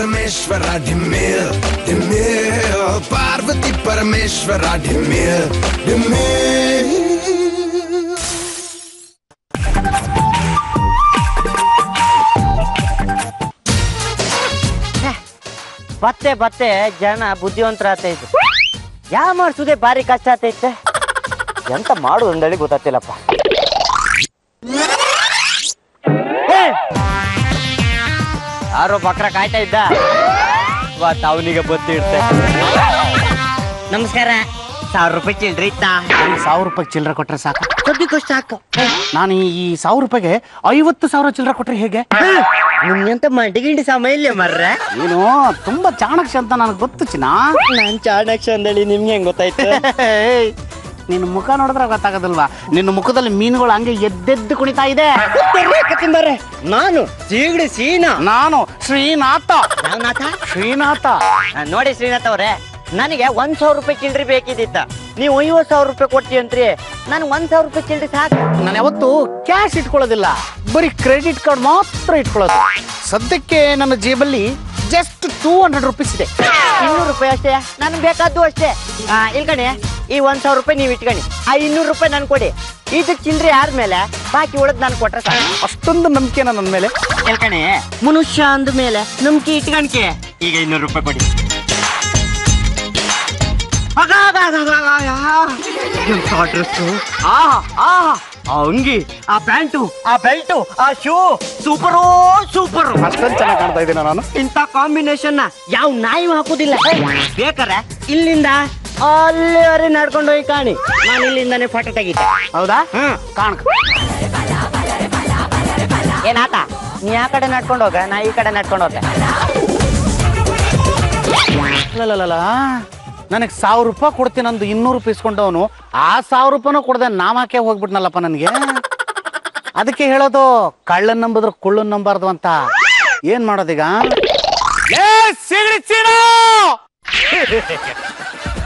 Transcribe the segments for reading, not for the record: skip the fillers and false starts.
ಪರಮೇಶ್ವರ ಡಿಮ್ಮಿಲ್ ಡಿಮ್ಮಿಲ್ ಪಾರ್ವತಿ ಪರಮೇಶ್ವರ ಡಿಮ್ಮಿಲ್ ಡಿಮ್ಮಿಲ್. ಬತ್ತೆ ಬತ್ತೆ ಜನ ಬುದ್ಧಿವಂತರ ಆತೈತೆ. ಯಾ ಮಾಡ್ಸುದೇ ಭಾರಿ ಕಷ್ಟ ಆತೈತೆ. ಎಂತ ಮಾಡುದು ಅಂದೇಳಿ ಗೊತ್ತಾಗ್ತಿಲ್ಲಪ್ಪ. ಯಾರೋ ಬಕ್ರ ಕಾಯ್ತಾ ಇದ್ದ, ಇವತ್ತು ಅವನಿಗೆ ಬತ್ತಿ ಇಡ್ತೆ. ನಮಸ್ಕಾರ. 1000 ರೂಪಾಯಿ ಚಿಲ್ಡ್ರಿ ಇತ್ತಾ? 1000 ರೂಪಾಯಿ ಚಿಲ್ಲರೆ ಕೊಟ್ರೆ ಸಾಕು. ಸದ್ಯಕ್ಕಷ್ಟು ಸಾಕು. ನಾನು ಈ 1000 ರೂಪಾಯಿಗೆ 50,000 ಚಿಲ್ಲರೆ ಕೊಟ್ರೆ ಹೇಗೆ? ನಿಮ್ಗಂತ ಮಂಡಿಗಿಂಡಿ ಸಮಯ ಇಲ್ಲ ಮರ್ರೆ. ನೀನು ತುಂಬಾ ಚಾಣಕ್ಷ ಅಂತ ನನಗೆ ಗೊತ್ತು ಚಿನ್ನ. ನಾನ್ ಚಾಣಕ್ಷ ಅಂದೇಳಿ ನಿಮ್ಗೆ ಹೆಂಗ್ ಗೊತ್ತಾಯ್ತು? ನಿನ್ನ ಮುಖ ನೋಡಿದ್ರೆ ಗೊತ್ತಾಗೋದಿಲ್ವಾ? ನಿನ್ನ ಮುಖದಲ್ಲಿ ಮೀನುಗಳು ಹಂಗೆ ಎದ್ದೆದ್ದು ಕುಣಿತಾ ಇದೆ. ನಾನು ಸೀಗಡಿ ಸೀನಾ. ನಾನು ಶ್ರೀನಾಥ. ಶ್ರೀನಾಥ ನೋಡಿ ಶ್ರೀನಾಥ್ ಅವ್ರೆ, ನನಗೆ 1,000 ರೂಪಾಯಿ ಚಿಲ್ಡ್ರಿ ಬೇಕಿದ್ದಿತ್ತ. ನೀವು 50,000 ರೂಪಾಯಿ ಕೊಡ್ತೀಯಂತ್ರಿ. ನನ್ 1,000 ರೂಪಾಯಿ ಚಿಲ್ಡ್ರಿ ಸಾಕು. ನಾನು ಯಾವತ್ತು ಕ್ಯಾಶ್ ಇಟ್ಕೊಳ್ಳೋದಿಲ್ಲ, ಬರೀ ಕ್ರೆಡಿಟ್ ಕಾರ್ಡ್ ಮಾತ್ರ ಇಟ್ಕೊಳ್ಳೋದು. ಸದ್ಯಕ್ಕೆ ನನ್ನ ಜೇಬಲ್ಲಿ ಜಸ್ಟ್ 200 ರೂಪೀಸ್ ಇದೆ. 200 ರೂಪಾಯಿ ಅಷ್ಟೇ, ನನ್ಗೆ ಬೇಕಾದ್ದು ಅಷ್ಟೇ. ಇಲ್ಕಣಿ, ಈ 1,000 ರೂಪಾಯಿ ನೀವು ಇಟ್ಕಣಿ, ಆ 200 ರೂಪಾಯಿ ನನ್ ಕೊಡಿ. ಇದು ಚಿಲ್ಡ್ರಿ ಆದ್ಮೇಲೆ ಬಾಕಿ ಉಳಿದ್ ನಾನು ಕೊಟ್ರೆ ಸಾಕು. ಅಷ್ಟೊಂದು ನಂಬಿಕೆನ ನನ್ನ ಮೇಲೆ? ಇಲ್ಕಣಿ, ಮನುಷ್ಯ ಅಂದ ಮೇಲೆ ನಂಬಿಕೆ ಇಟ್ಕಣಿಕೆ. ಈಗ 200 ರೂಪಾಯಿ ಕೊಡಿ. ಅಂಗಿ, ಆ ಪ್ಯಾಂಟು, ಆ ಬೆಲ್ಟು, ಆ ಶೂ, ಸೂಪರೋ ಸೂಪರ್. ಅಷ್ಟೊಂದು ಚೆನ್ನಾಗಿ ಕಾಣ್ತಾ ಇದ್ದೀನ ನಾನು. ಇಂಥ ಕಾಂಬಿನೇಷನ್ ಯಾವ ನಾಯಿ ಹಾಕುದಿಲ್ಲ. ಬೇಕಾರೆ ಇಲ್ಲಿಂದ ಅಲ್ಲಿವರೆ ನಡ್ಕೊಂಡು ಹೋಗಿ ಕಾಣಿ, ನಾನು ಇಲ್ಲಿಂದಾನೆ ಫೋಟೋ ತೆಗಿತೆ. ಹೌದಾ? ಕಾಣ. ಏನಾತ, ನೀ ಆ ಕಡೆ ನಡ್ಕೊಂಡು ಹೋಗ, ನಾ ಈ ಕಡೆ ನಡ್ಕೊಂಡು ಹೋಗ. ನನಗೆ 1000 ರೂಪಾಯಿ ಕೊಡ್ತೀನಿ ಅಂದು 200 ರೂಪಾಯಿ ಇಸ್ಕೊಂಡವನು ಆ 1000 ರೂಪಾಯಿನೂ ಕೊಡದೆ ನಾಮಾಕೆ ಹೋಗ್ಬಿಟ್ನಲ್ಲಪ್ಪ ನನಗೆ. ಅದಕ್ಕೆ ಹೇಳೋದು, ಕಳ್ಳನ್ ನಂಬಿದ್ರು ಕುಳ್ಳನ್ ನಂಬಾರ್ದು ಅಂತ. ಏನ್ ಮಾಡೋದೀಗ?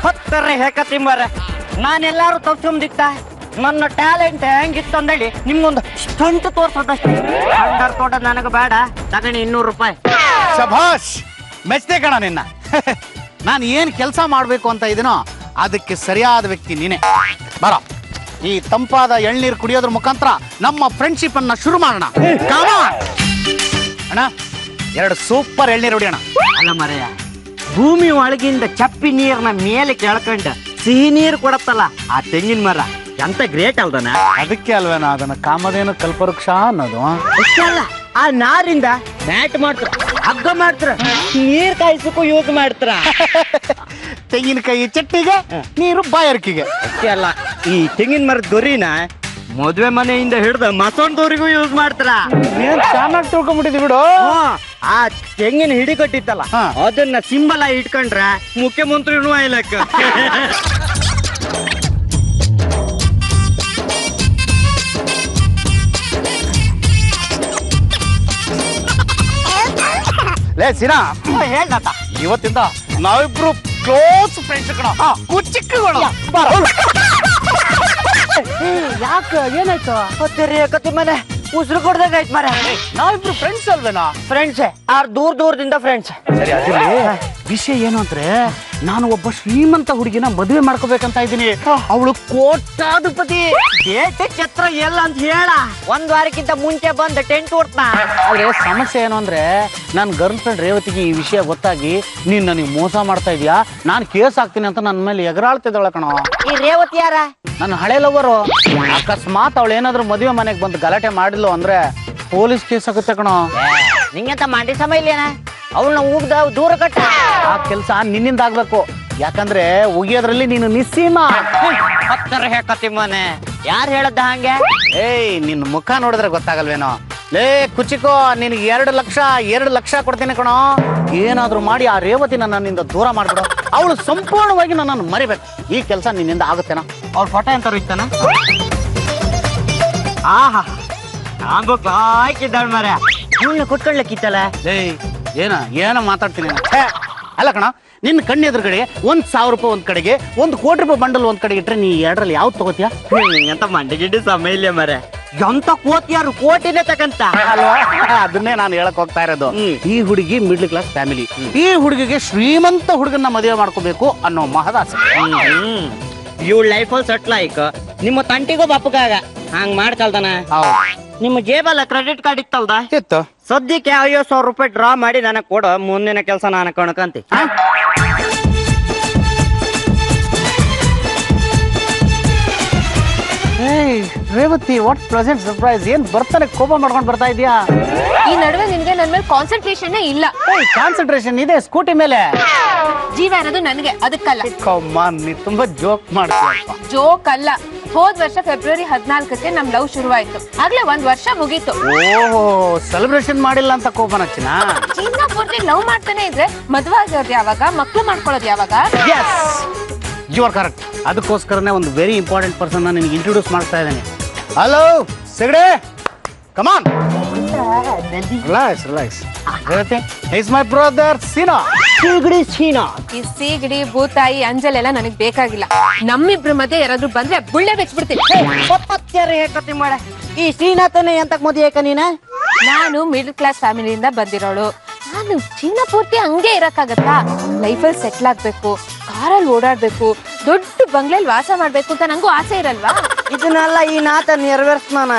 ಹತ್ತರೆ ಹೇಕತಿಂಬಾರ, ನಾನೆಲ್ಲಾರು ತಪ್ಸೊಂದಿತ್ತ. ನನ್ನ ಟ್ಯಾಲೆಂಟ್ ಹೆಂಗಿತ್ತು ಅಂದೇಳಿ ನಿಮ್ಗೊಂದು ಸ್ಟಂಟ್ ತೋರ್ಸೋದಷ್ಟೇ. ಅಂಡರ್ ತೋಟ ನನಗೆ ಬೇಡ, ತಗಣಿ 200 ರೂಪಾಯಿ. ಶಭಾಷ್, ಮೆಚ್ತೆ ಕಣ ನಿನ್ನ. ನಾನು ಏನ್ ಕೆಲಸ ಮಾಡ್ಬೇಕು ಅಂತ ಇದೀನೋ ಅದಕ್ಕೆ ಸರಿಯಾದ ವ್ಯಕ್ತಿ ನೀನೆ. ಬರ, ಈ ತಂಪಾದ ಎಳ್ನೀರು ಕುಡಿಯೋದ್ರ ಮುಖಾಂತರ ನಮ್ಮ ಫ್ರೆಂಡ್ಶಿಪ್ ಅನ್ನ ಶುರು ಮಾಡೋಣ. ಅಣ್ಣ, 2 ಸೂಪರ್ ಎಳ್ನೀರು ಹೊಡಿಯೋಣ. ಅಲ್ಲ ಮರೆಯ, ಭೂಮಿ ಒಳಗಿಂದ ಚಪ್ಪಿ ನೀರ್ನ ಮೇಲೆ ಕೆಳ್ಕೊಂಡ ಸಿಹಿ ನೀರು ಕೊಡತ್ತಲ್ಲ ಆ ತೆಂಗಿನ ಮರ, ಎಂತ ಗ್ರೇಟ್ ಅಲ್ದನ. ಅದಕ್ಕೆ ಅಲ್ವೇನ ಅದನ್ನ ಕಾಮಧೇನು ಕಲ್ಪವೃಕ್ಷ ಅನ್ನೋದು. ಅಷ್ಟೇ ಅಲ್ಲ, ಆ ನಾರಿಂದ ಮ್ಯಾಟ್ ಮಾಡ್ತಾರ, ಹಗ್ಗ ಮಾಡ್ತಾರ, ನೀರ್ ಕಾಯಿಸಕ್ಕೂ ಯೂಸ್ ಮಾಡ್ತಾರ. ತೆಂಗಿನಕಾಯಿ ಚಟ್ನಿಗೆ, ನೀರು ಬಾಯರ್ಕಿಗೆ. ಅಷ್ಟೇ ಅಲ್ಲ, ಈ ತೆಂಗಿನ ಮರದ ಗೊರಿನ ಮದ್ವೆ ಮನೆಯಿಂದ ಹಿಡ್ದ ಮಸೊಂಡದವ್ರಿಗೂ ಯೂಸ್ ಮಾಡ್ತಾರ. ನೀನ್ ಚೆನ್ನಾಗಿ ತಿಳ್ಕೊಂಡ್ಬಿಟ್ಟಿದ್ವಿ ಬಿಡು. ಆ ತೆಂಗಿನ ಹಿಡಿ ಕಟ್ಟಿತ್ತಲ್ಲ, ಅದನ್ನ ಸಿಂಬಲ್ ಆಗಿ ಇಟ್ಕೊಂಡ್ರ ಮುಖ್ಯಮಂತ್ರಿನೂ ಆಯ್ಲಕ್ಕ. ಲೇ ಸಿನಾ, ಹೇಳ್ದ ಇವತ್ತಿಂದ ನಾವಿಬ್ರು ಕ್ಲೋಸ್ ಫ್ರೆಂಡ್ಸ್ ಕಣ, ಕುಚಿಕ್ಕಗಳು. ಯಾಕ ಏನಾಯ್ತು? ಕತ್ತಿ ಮನೆ ಉಸಿರು ಕೊಡ್ದಾಗ ಆಯ್ತು ಮರ. ನಾವಿಬ್ರು ಫ್ರೆಂಡ್ಸ್ ಅಲ್ವೇನಾ? ಫ್ರೆಂಡ್ಸ್, ಆರ್ ದೂರದಿಂದ ಫ್ರೆಂಡ್ಸ್. ಸರಿ, ಅದಿರ್ಲಿ. ವಿಷಯ ಏನು ಅಂದ್ರೆ, ನಾನು ಒಬ್ಬ ಶ್ರೀಮಂತ ಹುಡುಗಿನ ಮದುವೆ ಮಾಡ್ಕೋಬೇಕಂತ ಇದ್ದೀನಿ. ಅವಳು ಕೋಟ್ಯಾಧಿಪತಿ. ಛತ್ರ ಎಲ್ಲ ಅಂತ ಹೇಳ, 1 ವಾರಕ್ಕಿಂತ ಮುಂಚೆ ಬಂದ ಟೆಂಟ್ ಹೊಡ್ತಾ. ಆದ್ರೆ ಸಮಸ್ಯೆ ಏನು ಅಂದ್ರೆ, ನನ್ನ ಗರ್ಲ್ ಫ್ರೆಂಡ್ ರೇವತಿಗೆ ಈ ವಿಷಯ ಗೊತ್ತಾಗಿ ನೀನ್ ನನಗೆ ಮೋಸ ಮಾಡ್ತಾ ಇದೀಯಾ, ನಾನು ಕೇಸ್ ಹಾಕ್ತೀನಿ ಅಂತ ನನ್ನ ಮೇಲೆ ಎಗರಾಳ್ತಿದ್ದಾಳ ಕಣ. ಈ ರೇವತಿ ಯಾರ? ನನ್ನ ಹಳೆ ಲವರು. ಅಕಸ್ಮಾತ್ ಅವಳು ಏನಾದ್ರು ಮದುವೆ ಮನೆಗೆ ಬಂದು ಗಲಾಟೆ ಮಾಡಿದ್ಲು ಅಂದ್ರೆ ಪೊಲೀಸ್ ಕೇಸ್ ಆಗುತ್ತೆ ಕಣ. ನಿಂಗಂತ ಮಾಡಿ ಸಮಯ ಇಲ್ಲೇನ? ಅವಳನ್ನ ಉಗ್ದ ದೂರ ಕಟ್ಟ. ಆ ಕೆಲಸ ನಿನ್ನಿಂದ ಆಗ್ಬೇಕು, ಯಾಕಂದ್ರೆ ಉಗಿಯೋದ್ರಲ್ಲಿ ನೀನು ನಿಸ್ಸೀಮ. ಹತ್ತರ ಹೇಕತಿ ಮನೆ ಯಾರು ಹೇಳದ್ದ ಹಂಗೆ? ಏಯ್, ನಿನ್ನ ಮುಖ ನೋಡಿದ್ರೆ ಗೊತ್ತಾಗಲ್ವೇನೋ. ಲೇ ಕುಚಿಕೋ, ನಿನಗೆ 2 ಲಕ್ಷ ಕೊಡ್ತೀನಿ ಕಣೋ. ಏನಾದ್ರು ಮಾಡಿ ಆ ರೇವತಿನ ನನ್ನಿಂದ ದೂರ ಮಾಡ್ಬಿಡು. ಅವಳು ಸಂಪೂರ್ಣವಾಗಿ ನನ್ನನ್ನು ಮರಿಬೇಕು. ಈ ಕೆಲಸ ನಿನ್ನಿಂದ ಆಗುತ್ತೇನ? ಅವ್ರ ಫೋಟೋ ಎಂತಾರು ಇತ್ತಾನ? ಆಹಾ, ಆಗ್ಬೇಕು ಹಾಕಿದ್ದಾಳ ಮರ. ಇವಳನ್ನ ಕುಟ್ಕೊಳ್ಲಿಕ್ಕಿತ್ತಲ್ಲ. ಏಯ್, ಏನ ಮಾತಾಡ್ತೀನಿ. ಅಲ್ಲ ಕಣ, ನಿನ್ನ ಕಣ್ಣು ಎದುರುಗಡೆ 1,000 ರೂಪಾಯಿ ಒಂದ್ ಕಡೆಗೆ, 1 ಕೋಟಿ ರೂಪಾಯಿ ಬಂಡಲ್ ಒಂದ್ ಕಡೆಗೆ ಇಟ್ರೆ ನೀ ಎರಡರಲ್ಲಿ ಯಾವ್ದು ತಗೋತೀಯ? ಎಂತ ಮಂಡಿಗಿಡ್ಡಿ ಸಮಯ ಇಲ್ಲ ಮರೆ, ಎಂತ ಕೋತಿಯಾರು ಕೋಟಿನೇ ತಕಂತ ಅಲ್ವಾ? ಅದನ್ನೇ ನಾನು ಹೇಳಕ್ ಹೋಗ್ತಾ ಇರೋದು. ಈ ಹುಡುಗಿ ಮಿಡ್ಲ್ ಕ್ಲಾಸ್ ಫ್ಯಾಮಿಲಿ, ಈ ಹುಡುಗಿಗೆ ಶ್ರೀಮಂತ ಹುಡುಗನ್ನ ಮದುವೆ ಮಾಡ್ಕೋಬೇಕು ಅನ್ನೋ ಮಹದಾಸೆ. ಇವ್ ಲೈಫಲ್ಲಿ ಸೆಟ್ಲ್ ಆಯ್ಕ ನಿಮ್ಮ ತಂಟಿಗೂ ಬಪ್ಪಗಾಗ ಹಂಗ್ ಮಾಡ್ಕಲ್ದಾನ. ನಿಮ್ಮ ಜೇಬಲ್ಲ ಕ್ರೆಡಿಟ್ ಕಾರ್ಡ್ ಇತ್ತಲ್ದ, ಇತ್ತು. ಸದ್ಯಕ್ಕೆ 50,000 ರೂಪಾಯಿ ಡ್ರಾ ಮಾಡಿ ನನಗ್ ಕೊಡು, ಮುಂದಿನ ಕೆಲಸ ನಾನು ಕಣ್ಕಂತಿ. Revathi, what present surprise? ಏನ್ ಬರ್ತಾನೆ ಕೋಪ ಮಾಡ್ಕೊಂಡು ಬರ್ತಾ ಇದೀಯಾ? ಈ ನಡುವೆ ನಿನ್ಗೆ ನನ್ ಮೇಲೆ ಕಾನ್ಸಂಟ್ರೇಷನ್ ಇಲ್ಲ. ಕಾನ್ಸಂಟ್ರೇಷನ್ ಇದೆ ಸ್ಕೂಟಿ ಮೇಲೆ, ಜೀವ ಇರೋದು ನನ್ಗೆ, ಅದಕ್ಕಲ್ಲ. ನೀ ತುಂಬಾ ಜೋಕ್ ಮಾಡ್ತೀಯಪ್ಪ. ಜೋಕ್ ಅಲ್ಲ, ಹೋದ್ ವರ್ಷ ಫೆಬ್ರವರಿ 14ಕ್ಕೆ ನಮ್ ಲವ್ ಶುರುವಾಯ್ತು. ಆಗ್ಲೇ 1 ವರ್ಷ ಮುಗೀತು. ಓಹೋ, ಸೆಲೆಬ್ರೇಷನ್ ಮಾಡಿಲ್ಲ ಅಂತ ಕೋಪ ನಚ್ಚಿನ? ಚಿನ್ನ ಪೂರ್ತಿ ಲವ್ ಮಾಡ್ತಾನೆ ಇದ್ರೆ ಮದ್ವೆ ಆಗೋದು ಯಾವಾಗ, ಮಕ್ಳು ಮಾಡ್ಕೊಳ್ಳೋದು ಯಾವಾಗ? You are correct. ಅದಕ್ಕೋಸ್ಕರನೇ ಒಂದು ವೆರಿ ಇಂಪಾರ್ಟೆಂಟ್ ಪರ್ಸನ್ ನಿನಗೆ ಇಂಟ್ರೊಡ್ಯೂಸ್ ಮಾಡ್ತಾ ಇದ್ದೇನೆ. ಹಲೋ ಸಿಗಡೆ, come on. Relax. Is my brother Seena. ಈ ಸೀಗಡಿ, ಭೂತಾಯಿ, ಅಂಜಲ್ ಎಲ್ಲ ನನಗ್ ಬೇಕಾಗಿಲ್ಲ. ನಮ್ಮಿಬ್ರ ಮಧ್ಯೆ ಯಾರಾದ್ರೂ ಬಂದ್ರೆ ಬುಳ್ಳೆ ಬೆಚ್ಬಿಡ್ತೀನಿ. ಹೇಕತಿ ಮಾಡ ಈ ಶ್ರೀನಾಥನೇ ಎಂತಕ್ ಮದುವೆ ಏಕ ನೀನ? ನಾನು ಮಿಡಲ್ ಕ್ಲಾಸ್ ಫ್ಯಾಮಿಲಿಯಿಂದ ಬಂದಿರೋಳು. ನಾನು ಚಿನ್ನ ಪೂರ್ತಿ ಹಂಗೆ ಇರಕ್ಕಾಗತ್ತಾ? ಲೈಫಲ್ಲಿ ಸೆಟ್ಲ್ ಆಗ್ಬೇಕು, ಕಾರಲ್ಲಿ ಓಡಾಡ್ಬೇಕು, ದೊಡ್ಡ ಬಂಗ್ಲೆಯಲ್ಲಿ ವಾಸ ಮಾಡ್ಬೇಕು ಅಂತ ನಂಗೂ ಆಸೆ ಇರಲ್ವಾ? ಇದನ್ನೆಲ್ಲ ಈ ನಾಥ ನೆರವೇರ್ಸ್ನಾನ.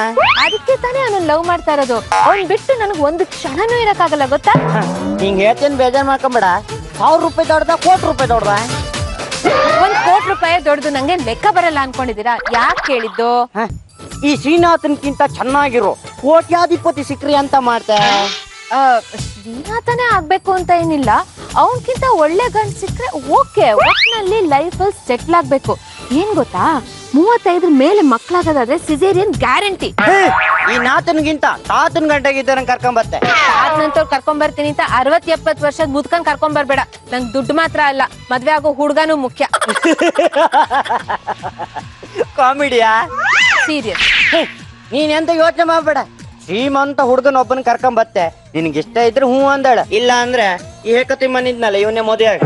ಅದಕ್ಕೆ ತಾನೇ ಅವನು ಲವ್ ಮಾಡ್ತಾ ಇರೋದು. ಅವ್ನ್ ಬಿಟ್ಟು ನನಗ್ ಒಂದು ಕ್ಷಣನೂ ಇರಕ್ಕಾಗಲ್ಲ, ಗೊತ್ತಾ? ಹಿಂಗ ಹೇಳ್ತೇನೆ, ಬೇಜಾರ್ ಮಾಡ್ಕೊಂಬೇಡ. 1,000 ರೂಪಾಯಿ ದೊಡ್ಡದ, 1 ಕೋಟಿ ರೂಪಾಯಿ ದೊಡ್ಡದ? 1 ಕೋಟಿ ರೂಪಾಯಿ ದೊಡ್ಡದು ನಂಗೆ ಲೆಕ್ಕ ಬರಲ್ಲ ಅನ್ಕೊಂಡಿದೀರಾ? ಯಾಕೆ ಕೇಳಿದ್ದು? ಈ ಶ್ರೀನಾಥನ್ಕಿಂತ ಚೆನ್ನಾಗಿರೋ ಕೋಟ್ಯಾಧಿಪತಿ ಸಿಕ್ರಿ ಅಂತ ಮಾಡ್ತೆ. ಶ್ರೀನಾಥನೇ ಆಗ್ಬೇಕು ಅಂತ ಏನಿಲ್ಲ, ಅವನ್ಕಿಂತ ಒಳ್ಳೆ ಗಂಡ್ ಸಿಕ್ರೆ ಓಕೆ. ಒಟ್ನಲ್ಲಿ ಲೈಫ್ ಅಲ್ಲಿ ಸೆಟ್ಲ್ ಆಗ್ಬೇಕು. ಏನ್ ಗೊತ್ತಾ, 35 ಮೇಲೆ ಮಕ್ಳಾಗೋದಾದ್ರೆ ಸಿಸೇರಿಯನ್ ಗ್ಯಾರಂಟಿ. ಈ ನಾಥನ್ಗಿಂತ ತಾತನ್ ಗಂಟೆಗಿದ್ದ ಕರ್ಕೊಂಬತ್ತೆ. ತಾತನಂತವ್ರು ಕರ್ಕೊಂಡ್ ಬರ್ತೀನಿ ಅಂತ 60-70 ವರ್ಷದ ಮುದ್ಕಂಡ್ ಕರ್ಕೊಂಡ್ ಬರ್ಬೇಡ. ನಂಗೆ ದುಡ್ಡು ಮಾತ್ರ ಅಲ್ಲ, ಮದ್ವೆ ಆಗೋ ಹುಡ್ಗನೂ ಮುಖ್ಯ. ಕಾಮಿಡಿಯಾ? ಸೀರಿಯಸ್. ನೀನ್ ಎಂತ ಯೋಚನೆ ಮಾಡ್ಬೇಡ. ಶ್ರೀಮಂತ ಹುಡ್ಗನ ಒಬ್ಬನ ಕರ್ಕೊಂಬತ್ತೆ. ನಿನ್ಗೆ ಇಷ್ಟ ಇದ್ರೆ ಹೂ ಅಂದಾಳ, ಇಲ್ಲ ಅಂದ್ರೆ ಈ ಹೇಕತಿ ಮನಿದ್ನಲ್ಲ ಇವನ್ನೇ ಮದುವೆ ಆಗ.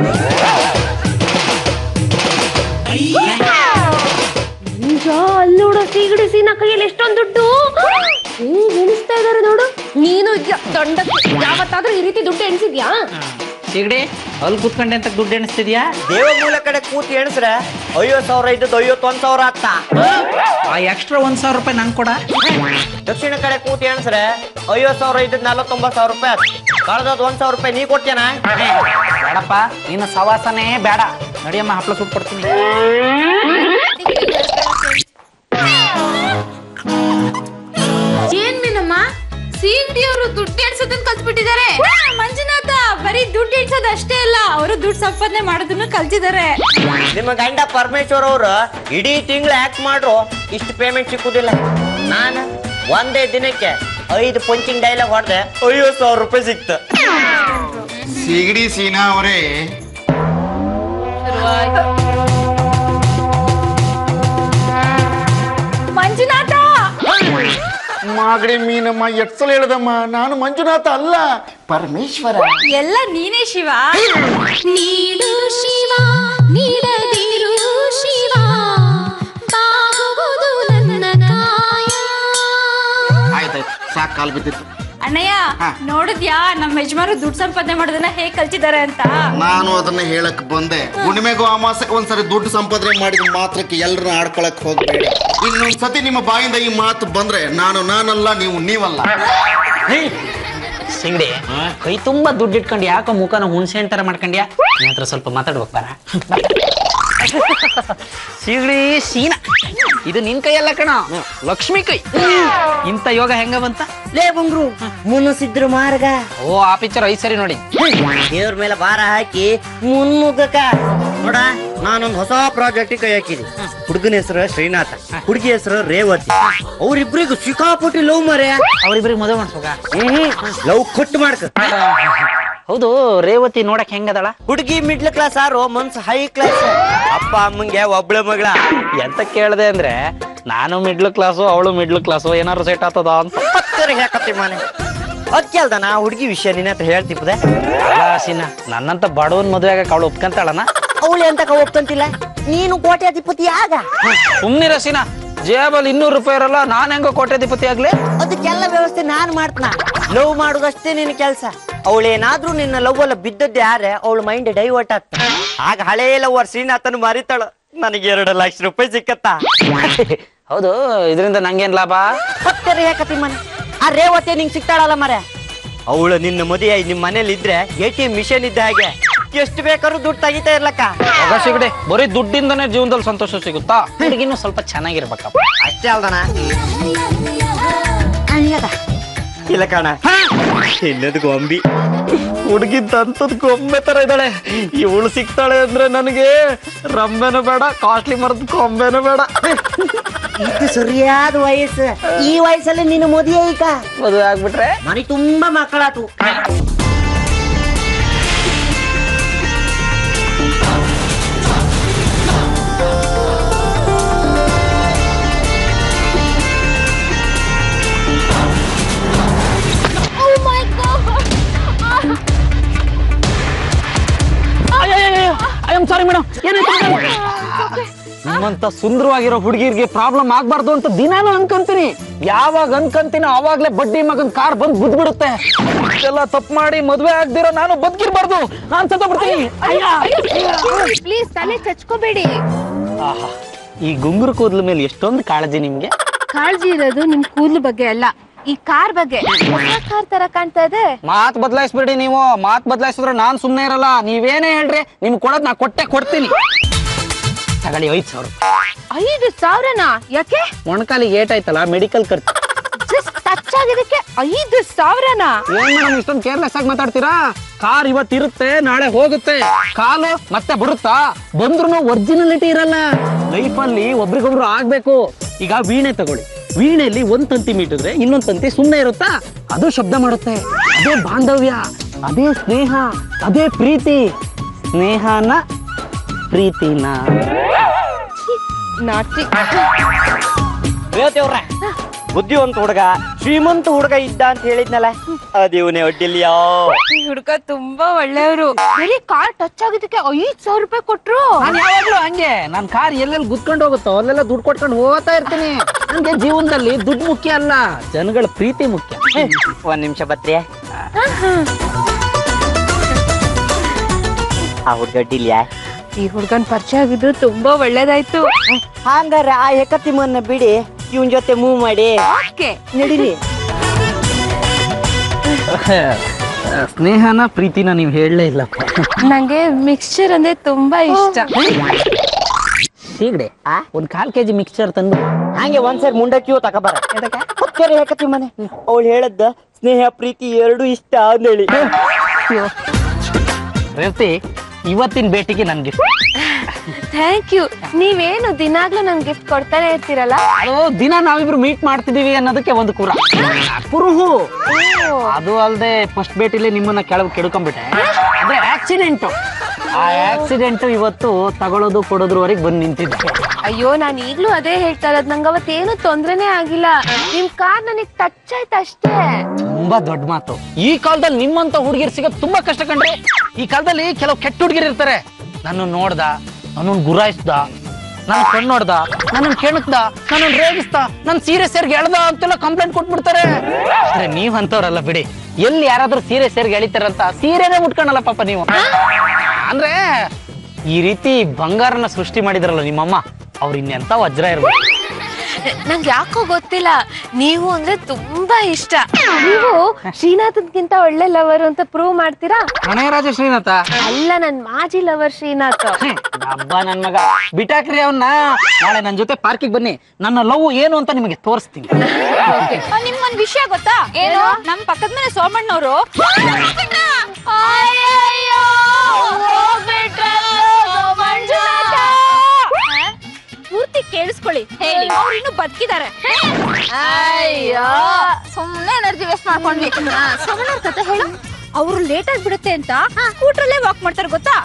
ಅಲ್ಲಿ ನೋಡು, ಸೀಗಡಿ ಸೀನಾ ಕೈಯಲ್ಲಿ ಎಷ್ಟೊಂದು ದುಡ್ಡು ಎಣಿಸ್ತಾ ಇದಾರೆ ನೋಡು. ನೀನು ದಂಡ ಯಾವತ್ತಾದ್ರೂ ಈ ರೀತಿ ದುಡ್ಡು ಎಣಿಸಿದ್ಯಾ? ಸಿಗಡಿ ಅಲ್ಲಿ ಕೂತ್ಕೊಂಡೆ ಅಂತ ದುಡ್ಡು ಎಣಿಸ್ತಿದ್ಯಾ? ದೇವ ಮೂಲ ಕಡೆ ಕೂತಿ ಎಣಿಸ್ರೆ 50,000 ಇದ್ದದ್ದು 51,000 ಆಗ್ತಾ. ಆ ಎಕ್ಸ್ಟ್ರಾ 1,000 ರೂಪಾಯಿ ನಂಗೆ ಕೊಡ. ದಕ್ಷಿಣ ಕಡೆ ಕೂತಿ ಎಣಿಸ್ರೆ 50,000 ಇದ್ದದ್ದು 49,000 ರೂಪಾಯಿ ಆಯ್ತು. ಕಳೆದದ್ದು 1,000 ರೂಪಾಯಿ ನೀ ಕೊಡ್ತೇನ? ಬೇಡಪ್ಪ, ನಿನ್ನ ಸವಾಸನೇ ಬೇಡ. ನಡಿಯಮ್ಮ, ಹಪ್ಳ ಸುಟ್ಟು ಕೊಡ್ತೀನಿ. ಏನ್ ಮೀನಮ್ಮ, ಸಿಗಡಿ ಅವರು ದುಡ್ಡು ಎಣಿಸೋದನ್ನ ಕಲ್ತ್ಬಿಟ್ಟಿದ್ದಾರೆ. ಮಂಜುನಾಥ ಬರೀ ದುಡ್ಡು ಎಣಿಸೋದು ಅಷ್ಟೇ ಅಲ್ಲ, ಅವರು ದುಡ್ಡು ಸಂಪಾದನೆ ಮಾಡೋದನ್ನು ಕಲ್ತಿದ್ದಾರೆ. ನಿಮ್ಮ ಗಂಡ ಪರಮೇಶ್ವರ್ ಅವರು ಇಡೀ ತಿಂಗಳು ಆಕ್ಟ್ ಮಾಡ್ರು ಇಷ್ಟು ಪೇಮೆಂಟ್ ಸಿಕ್ಕುದಿಲ್ಲ. ನಾನು ಒಂದೇ ದಿನಕ್ಕೆ 5 ಪಂಚಿಂಗ್ ಡೈಲಾಗ್ ಹೊಡೆದೆ, 50,000 ರೂಪಾಯಿ ಸಿಕ್ತ. ಸಿಗಡಿ ಸೀನಾ ಅವರೇ, ಮಂಜುನಾಥ ಮಾಗಡಿ ಮೀನಮ್ಮ, ಎಟ್ಸಲ ಹೇಳ್ದಮ್ಮ, ನಾನು ಮಂಜುನಾಥ ಅಲ್ಲ, ಪರಮೇಶ್ವರ. ಎಲ್ಲ ನೀನೇ ಶಿವ. ನೀಡು ಶಿವ, ನೀಡದಿರು ಶಿವ, ಬಾಗುವುದು ನನ್ನ ಕಾಯ. ಆಯ್ತಾಯ್ತು, ಸಾಕು, ಕಾಲು ಬಿದ್ದಿತ್ತು. ಅಣ್ಣಯ್ಯ, ನೋಡಿದ್ಯಾ ನಮ್ಮ ಯಜಮಾನರು ದುಡ್ಡು ಸಂಪಾದನೆ ಮಾಡೋದನ್ನ ಹೇಗ್ ಕಲ್ತಿದ್ದಾರೆ ಅಂತ? ನಾನು ಅದನ್ನ ಹೇಳಕ್ ಬಂದೆ. ಹುಣ್ಣಿಮೆಗೂ ಅಮಾಸೆಗೆ ಒಂದ್ಸರಿ ದುಡ್ಡು ಸಂಪಾದನೆ ಮಾಡಿದ ಮಾತ್ರಕ್ಕೆ ಎಲ್ಲರನ್ನ ಆಡ್ಕೊಳಕ್ ಹೋಗ್ಬೇಡಿ. ಇನ್ನೊಂದ್ಸತಿ ನಿಮ್ಮ ಬಾಯಿಂದ ಈ ಮಾತು ಬಂದ್ರೆ ನಾನಲ್ಲ, ನೀವಲ್ಲ. ಸಿಗಡಿ, ಕೈ ತುಂಬಾ ದುಡ್ಡು ಇಟ್ಕೊಂಡು ಯಾಕೋ ಮುಖನ ಹುಣ್ಸೆ ಹಣ್ಣ್ ತರ ಮಾಡ್ಕೊಂಡ್ಯಾ? ನಿನ್ನ ಹತ್ರ ಸ್ವಲ್ಪ ಮಾತಾಡ್ಬೇಕು ಬಾರ. ಸಿಗಡಿ ಸೀನಾ, ಇದು ನಿನ್ ಕೈ ಅಲ್ಲ ಕಣ, ಲಕ್ಷ್ಮಿ ಕೈ. ಇಂಥ ಯೋಗ ಹೆಂಗ ಬಂತ? ಲೇ ಬಂಗ್ರು, ಮುನ್ನುಸಿದ್ರು ಮಾರ್ಗ. ಓ, ಆ ಪಿಕ್ಚರ್ 5 ಸರಿ ನೋಡಿ. ದೇವ್ರ ಮೇಲೆ ಭಾರ ಹಾಕಿ ಮುನ್ನುಗ್ಗಕ ನೋಡ. ನಾನೊಂದು ಹೊಸ ಪ್ರಾಜೆಕ್ಟ್ ಕೈ ಹಾಕಿದಿ. ಹುಡುಗನ ಹೆಸರು ಶ್ರೀನಾಥ, ಹುಡುಗಿ ಹೆಸರು ರೇವತಿ. ಅವ್ರಿಬ್ರಿಗೂ ಸಿಕ್ಕಾಪಟ್ಟಿ ಲವ್ ಮರೆ. ಅವ್ರಿಬ್ರಿಗೆ ಮದುವೆ ಮಾಡ್ಸೋಕ? ಲವ್ ಕೊಟ್ಟು ಮಾಡ್ಕ. ಹೌದು, ರೇವತಿ ನೋಡಕ್ ಹೆಂಗದಳ? ಹುಡುಗಿ ಮಿಡ್ಲ್ ಕ್ಲಾಸ್, ಆರು ಮನ್ಸು ಹೈ ಕ್ಲಾಸ್. ಅಪ್ಪ ಅಮ್ಮಂಗೆ ಒಬ್ಳ ಮಗಳ. ಎಂತ ಕೇಳ್ದೆ ಅಂದ್ರೆ, ನಾನು ಮಿಡ್ಲ್ ಕ್ಲಾಸು, ಅವಳು ಮಿಡ್ಲ್ ಕ್ಲಾಸು, ಏನಾದ್ರು ಸೆಟ್ ಆಗ್ತದ ಅಂತ ಪತ್ತರಿ ಹಾಕತ್ತಿ ಮನೆ. ಅದಕ್ಕೆ ಅಲ್ದನ ಹುಡುಗಿ ವಿಷಯ ನಿನ್ನ ಹತ್ರ ಹೇಳ್ತಿಪ್ಪದೆ. ಸೀನಾ, ನನ್ನಂತ ಬಡವನ್ ಮದುವೆ ಆಗಕ್ಕೆ ಅವಳು ಒಪ್ಕೊಂತಾಳನ? ಅವಳು ಎಂತ ಒಪ್ಕೊಂತಿಲ್ಲ, ನೀನು ಕೋಟ್ಯಾಧಿಪತಿ ಆಗ. ಸುಮ್ನಿರ ಸೀನಾ, ಜೇಬಲ್ಲಿ 200 ರೂಪಾಯಿ ಇರಲ್ಲ, ನಾನ್ ಹೆಂಗೋ ಕೋಟ್ಯಾಧಿಪತಿ ಆಗ್ಲಿ? ಅದಕ್ಕೆಲ್ಲ ವ್ಯವಸ್ಥೆ ನಾನ್ ಮಾಡ್ತನ. ಲವ್ ಮಾಡುದಷ್ಟೇ ನಿನ್ನ ಕೆಲಸ. ಅವಳೇನಾದ್ರೂ ನಿನ್ನ ಲವ್ ಅಲ್ಲ ಬಿದ್ದದ್ದೇ ಯಾರೆ ಅವಳ ಮೈಂಡ್ ಡೈವರ್ಟ್ ಆಗ್ತ. ಆಗ ಹಳೇ ಲವರ್ ಶ್ರೀನಾಥನ್ ಮರಿತಾಳ. ನನಗೆ 2 ಲಕ್ಷ ರೂಪಾಯಿ ಸಿಕ್ಕತ್ತಾ? ಹೌದು, ಇದರಿಂದ ನಂಗೇನ್ ಲಾಭ? ಮತ್ತೆ ರೇಖತಿ ಮನೆ ಆ ರೇವತಿ ನಿಂಗೆ ಸಿಗ್ತಾಳಲ್ಲ ಮರೆ. ಅವಳು ನಿನ್ನ ಮದುವೆ ನಿಮ್ ಮನೇಲಿ ಇದ್ರೆ ATM ಮಿಷನ್ ಇದ್ದ ಹಾಗೆ ಎಷ್ಟು ಬೇಕಾದ್ರೂ ದುಡ್ಡು ತೆಗಿತಾ ಇರ್ಲಕ್ಕ. ಸಿಗಡೆ ಬರೀ ದುಡ್ಡಿಂದನೇ ಜೀವನದಲ್ಲಿ ಸಂತೋಷ ಸಿಗುತ್ತಾ? ಹುಡುಗಿನೂ ಸ್ವಲ್ಪ ಚೆನ್ನಾಗಿರ್ಬೇಕಪ್ಪ. ಅಷ್ಟೇ ಅಲ್ದನ ಇಲ್ಲ ಕಾಣ ಇನ್ನದ್ ಗೊಂಬಿ ಹುಡುಗಿ ತಂತದ್ ಗೊಂಬೆ ತರ ಇದ್ದಾಳೆ. ಇವಳು ಸಿಗ್ತಾಳೆ ಅಂದ್ರೆ ನನಗೆ ರಂಬೆನೂ ಬೇಡ, ಕಾಸ್ಟ್ಲಿ ಮರದ ಗೊಂಬೆನೂ ಬೇಡ. ಇದು ಸರಿಯಾದ ವಯಸ್ಸು. ಈ ವಯಸ್ಸಲ್ಲಿ ನಿನ್ನ ಮದುವೆ ಈಗ ಮದುವೆ ಆಗ್ಬಿಟ್ರೆ ನನಗೆ ತುಂಬಾ ಮಕ್ಕಳಾತು. ಸಾರಿ ಮೇಡಮ್, ನಿಮ್ಮಂತ ಸುಂದರವಾಗಿರೋ ಹುಡುಗಿರ್ಗೆ ಪ್ರಾಬ್ಲಮ್ ಆಗ್ಬಾರ್ದು ಅಂತ ದಿನಾನು ಅನ್ಕೊಂತೀನಿ. ಯಾವಾಗ ಅನ್ಕೊಂತೀನಿ ಅವಾಗ್ಲೇ ಬಡ್ಡಿ ಮಗನ್ ಕಾರ್ ಬಂದ್ ಬಿದ್ಬಿಡುತ್ತೆ. ಎಲ್ಲ ತಪ್ಪು ಮಾಡಿ ಮದ್ವೆ ಆಗ್ದಿರೋ ನಾನು ಬದುಕಿರ್ಬಾರ್ದು, ನಾನ್ ಸತ್ತೋಗ್ಬಿಡ್ತೀನಿ. ಪ್ಲೀಸ್ ತಲೆ ಚಚ್ಕೋಬೇಡಿ. ಆಹಾ, ಈ ಗುಂಗುರು ಕೂದಲ ಮೇಲೆ ಎಷ್ಟೊಂದು ಕಾಳಜಿ ನಿಮ್ಗೆ. ಕಾಳಜಿ ಇರೋದು ನಿಮ್ ಕೂದಲು ಬಗ್ಗೆ ಅಲ್ಲ, ಈ ಕಾರ್ ಬಗ್ಗೆ. ಕಾರ್ ತರ ಕಾಣ್ತಾ ಇದೆ. ಮಾತ್ ಬದಲಾಯಿಸ್ಬಿಡಿ ನೀವು. ಮಾತ್ ಬದಲಾಯಿಸಿದ್ರೆ ನಾನ್ ಸುಮ್ನೆ ಇರಲ್ಲ. ನೀವೇನೇ ಹೇಳ್ರಿ, ನಿಮ್ಗೆ ಕೊಡೋದ್ ನಾ ಕೊಡ್ತೀನಿ. ತಗೊಳ್ಳಿ 5,000. 5,000ನಾ? ಯಾಕೆ? ಮೊಣಕಾಲಿಗೆ ಏಟಾಯ್ತಲ್ಲ, ಮೆಡಿಕಲ್ ಖರ್ಚು. ಜಸ್ಟ್ ಟಚ್ ಆಗಿದಕ್ಕೆ 5,000ನಾ? ಏನ್ ಮೇಡಮ್ ಇಷ್ಟೊಂದು ಕೇರ್ಲೆಸ್ ಆಗಿ ಮಾತಾಡ್ತೀರಾ? ಕಾರ್ ಇವತ್ತಿರುತ್ತೆ, ನಾಳೆ ಹೋಗುತ್ತೆ. ಕಾಲು ಮತ್ತೆ ಬರುತ್ತಾ? ಬಂದ್ರು ಒರಿಜಿನಾಲಿಟಿ ಇರಲ್ಲ. ಲೈಫಲ್ಲಿ ಒಬ್ರಿಗೊಬ್ರು ಆಗ್ಬೇಕು. ಈಗ ವೀಣೆ ತಗೊಳ್ಳಿ, ವೀಣೆಯಲ್ಲಿ 1 ತಂತಿ ಮೀಟಿದ್ರೆ ಇನ್ನೊಂದು ತಂತಿ ಸುಮ್ಮನೆ ಇರುತ್ತಾ? ಅದು ಶಬ್ದ ಮಾಡುತ್ತೆ. ಅದೇ ಬಾಂಧವ್ಯ, ಅದೇ ಸ್ನೇಹ, ಅದೇ ಪ್ರೀತಿ. ಸ್ನೇಹನ ಪ್ರೀತಿನ ನಾಟಿ. ರೇವತಿಯವ್ರ ಬುದ್ಧಿವಂತ ಹುಡುಗ, ಶ್ರೀಮಂತ ಹುಡುಗ ಇದ್ದ ಅಂತ ಹೇಳಿದ್ನಲ್ಲ, ಅದೇವನೇ ಒಡ್ಡಿಲ್ಯೋ. ಈ ಹುಡುಗ ತುಂಬಾ ಒಳ್ಳೆಯವರು. ಬರೀ ಕಾರ್ ಟಚ್ ಆಗಿದ್ದಕ್ಕೆ 5,000 ರೂಪಾಯಿ ಕೊಟ್ರು. ನಾನು ಯಾವಾಗ್ಲೂ ಹಂಗೆ, ನನ್ ಕಾರ್ ಎಲ್ಲೆಲ್ಲಿ ಗುದ್ಕೊಂಡು ಹೋಗುತ್ತೋ ಅಲ್ಲೆಲ್ಲ ದುಡ್ಡು ಕೊಟ್ಕೊಂಡು ಹೋಗ್ತಾ ಇರ್ತೀನಿ. ನನ್ಗೆ ಜೀವನದಲ್ಲಿ ದುಡ್ಡು ಮುಖ್ಯ ಅಲ್ಲ, ಜನಗಳ ಪ್ರೀತಿ ಮುಖ್ಯ. 1 ನಿಮಿಷ ಬತ್ರಿ. ಆ ಹುಡುಗ ಅಡ್ಡಿಲ್ಯಾ? ಈ ಹುಡುಗನ್ ಪರಿಚಯ ಆಗಿದ್ದು ತುಂಬಾ ಒಳ್ಳೇದಾಯ್ತು. ಹಂಗಾರ ಆ ಏಕತಿಮನ್ನ ಬಿಡಿ, ಇವನ್ ಜೊತೆ ಮೂವ್ ಮಾಡಿ ನಡೀಲಿ. ಸ್ನೇಹನ ಪ್ರೀತಿನ ನೀವು ಹೇಳಲೇ ಇಲ್ಲ. ನಂಗೆ ಮಿಕ್ಸ್ಚರ್ ಅಂದ್ರೆ ತುಂಬಾ ಇಷ್ಟ. ಸೀಗಡೆ 1 ಕಾಲ್ kg ಮಿಕ್ಸ್ಚರ್ ತಂದು ಹಂಗೆ ಒಂದ್ಸರಿ ಮುಂಡಕ್ಕಿಯೋ ತಗೋಬಾರ. ಏಕತಿಮನೆ ಅವಳು ಹೇಳದ್ದ ಸ್ನೇಹ ಪ್ರೀತಿ 2 ಇಷ್ಟ ಅಂದೇಳಿ. ರೇವತಿ, ಇವತ್ತಿನ ಭೇಟಿಗೆ ನನ್ ಗಿಫ್ಟ್. Thank you. ನೀವೇನು ದಿನಾಗ್ಲೂ ನನ್ ಗಿಫ್ಟ್ ಕೊಡ್ತಾನೆ ಇರ್ತೀರಲ್ಲ? ಅದು ದಿನ ನಾವಿಬ್ರು ಮೀಟ್ ಮಾಡ್ತಿದೀವಿ ಅನ್ನೋದಕ್ಕೆ ಒಂದು ಕುರುಹು. ಅದು ಅಲ್ಲದೆ ಫಸ್ಟ್ ಭೇಟಿಲಿ ನಿಮ್ಮನ್ನ ಕೆಡ್ಕೊಂಡ್ಬಿಟ್ಟೆ. ಅದೇ ಆಕ್ಸಿಡೆಂಟ್. ಆ ಆಕ್ಸಿಡೆಂಟ್ ಇವತ್ತು ತಗೊಳ್ಳೋದು ಕೊಡೋದ್ರವರೆಗೆ ಬಂದು ನಿಂತಿದ್ದೆ. ಅಯ್ಯೋ, ನಾನು ಈಗ್ಲೂ ಅದೇ ಹೇಳ್ತಾ ಇರೋದು. ನಂಗೆ ಅವತ್ತೇನು ತೊಂದ್ರೆನೇ ಆಗಿಲ್ಲ. ನಿಮ್ ಕಾರ್ ನನಗ್ ಟಚ್ ಆಯ್ತು ಅಷ್ಟೇ. ತುಂಬಾ ದೊಡ್ಡ ಮಾತು. ಈ ಕಾಲದಲ್ಲಿ ನಿಮ್ಮಂತ ಹುಡುಗಿರ್ ಸಿಗೋದು ತುಂಬಾ ಕಷ್ಟ ಕಂಡ್ರೆ. ಈ ಕಾಲದಲ್ಲಿ ಕೆಲವು ಕೆಟ್ಟ ಹುಡುಗಿರ್ ಇರ್ತಾರೆ. ನನ್ನ ನೋಡ್ದ, ನನ್ನನ್ನು ಗುರಾಯಿಸ್ದ, ನನ್ನ ಕಣ್ಣು ನೋಡ್ದ, ನನ್ನನ್ನು ಕೆಣಕ್ದ, ನನ್ನನ್ನು ರೇಗಿಸ್ದ, ನನ್ ಸೀರೆ ಸೇರ್ಗೆ ಎಳ್ದ ಅಂತೆಲ್ಲ ಕಂಪ್ಲೇಂಟ್ ಕೊಟ್ಬಿಡ್ತಾರೆ. ಆದ್ರೆ ನೀವ್ ಅಂತವ್ರಲ್ಲ ಬಿಡಿ. ಎಲ್ಲಿ ಯಾರಾದ್ರೂ ಸೀರೆ ಸೇರ್ಗೆ ಎಳಿತಾರಂತ ಸೀರೆನೇ ಮುಟ್ಕೊಳಲ್ಲ ಪಾಪ ನೀವು. ಅಂದ್ರೆ ಈ ರೀತಿ ಬಂಗಾರನ ಸೃಷ್ಟಿ ಮಾಡಿದ್ರಲ್ಲ ನಿಮ್ಮಮ್ಮ, ಅವ್ರು ಇನ್ನೆಂತ ವಜ್ರ ಇರ್ಬೇಕು. ನಂಗೆ ಯಾಕೋ ಗೊತ್ತಿಲ್ಲ, ನೀವು ಅಂದ್ರೆ ತುಂಬಾ ಇಷ್ಟ. ನೀವು ಶ್ರೀನಾಥನ್ಗಿಂತ ಒಳ್ಳೆ ಲವರ್ ಅಂತ ಪ್ರೂವ್ ಮಾಡ್ತೀರಾ? ರಾಜ ಶ್ರೀನಾಥ ಅಲ್ಲ, ನನ್ ಮಾಜಿ ಲವರ್ ಶ್ರೀನಾಥ್. ಹಬ್ಬ ನನ್ ಮಗ, ಬಿಟಾಕ್ರಿ ಅವನ್ನ. ನಾಳೆ ನನ್ ಜೊತೆ ಪಾರ್ಕಿಗೆ ಬನ್ನಿ, ನನ್ನ ಲವ್ ಏನು ಅಂತ ನಿಮಗೆ ತೋರಿಸ್ತೀನಿ. ನಿಮ್ಗೊಂದ್ ವಿಷಯ ಗೊತ್ತಾ? ಏನು? ನಮ್ ಪಕ್ಕದ ಮನೆ ಸೋಮಣ್ಣವ್ರು ಪೂರ್ತಿ ಕೇಳಿಸ್ಕೊಳ್ಳಿ, ಹೇಳಿ. ಅವ್ರು ಇನ್ನು ಬದುಕಿದ್ದಾರೆ. ಅಯ್ಯೋ, ಸುಮ್ನೆ ಎನರ್ಜಿ ವೇಸ್ಟ್ ಮಾಡ್ಕೊಂಡ್ವಿ. ಸೋಮಣ್ಣವ್ರ ಕತೆ ಹೇಳು. ಅವ್ರು ಲೇಟ್ ಆಗ್ಬಿಡುತ್ತೆ ಅಂತ ಸ್ಕೂಟ್ರಲ್ಲೇ ವಾಕ್ ಮಾಡ್ತಾರೆ ಗೊತ್ತಾ?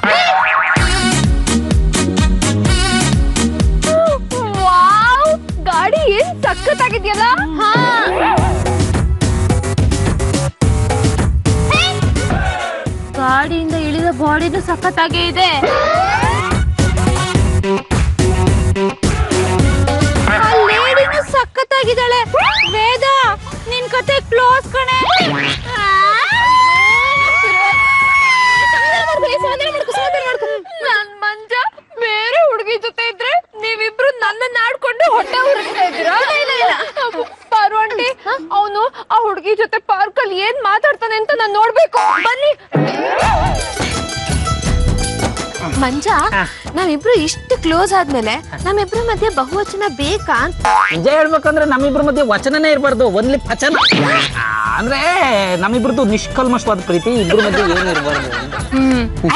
ಗಾಡಿ ಏನ್ ಸಖತ್ತಾಗಿದ್ಯಲ್ಲ. ಗಾಡಿಯಿಂದ ಇಳಿದ ಬಾಡಿನೂ ಸಖತ್ತಾಗೇ ಇದೆ. ಆ ಲೇಡಿನೂ ಸಖತ್ತಾಗಿದ್ದಾಳೆ. ವೇದ, ನಿನ್ ಕತೆ ಕ್ಲೋಸ್ ಕಣೆ. ನನ್ ಮಂಜ ಬೇರೆ ಹುಡುಗಿ ಜೊತೆ ಇದ್ರೆ ನೀವಿಬ್ರು ನನ್ನ ಆಡ್ಕೊಂಡು ಹೊಟ್ಟೆ ಉರಿಸ್ತಾ ಇದ್ದೀರಾ? ಪಾರ್ವಂಟಿ, ಅವನು ಆ ಹುಡುಗಿ ಜೊತೆ ಪಾರ್ಕಲ್ಲಿ ಏನ್ ಮಾತಾಡ್ತಾನೆ ಅಂತ ನಾನ್ ನೋಡ್ಬೇಕು. ಬನ್ನಿ. ಮಂಜ, ನಾವಿಬ್ರು ಇಷ್ಟು ಕ್ಲೋಸ್ ಆದ್ಮೇಲೆ ನಮ್ಮಿಬ್ರ ಮಧ್ಯೆ ಬಹುವಚನ ಬೇಕಾ ಅಂತ. ನಿಜ ಹೇಳ್ಬೇಕಂದ್ರೆ ನಮ್ಮಿಬ್ರ ಮಧ್ಯೆ ವಚನನೇ ಇರಬಾರ್ದು, ಒಂದ್ಲಿ ಪಚನ. ಅಂದ್ರೆ ನಮ್ಮಿಬ್ರದ್ದು ನಿಷ್ಕಲ್ಮಶವಾದ ಪ್ರೀತಿ, ಇಬ್ರ ಮಧ್ಯೆ ಏನು ಇರಬಾರ್ದು.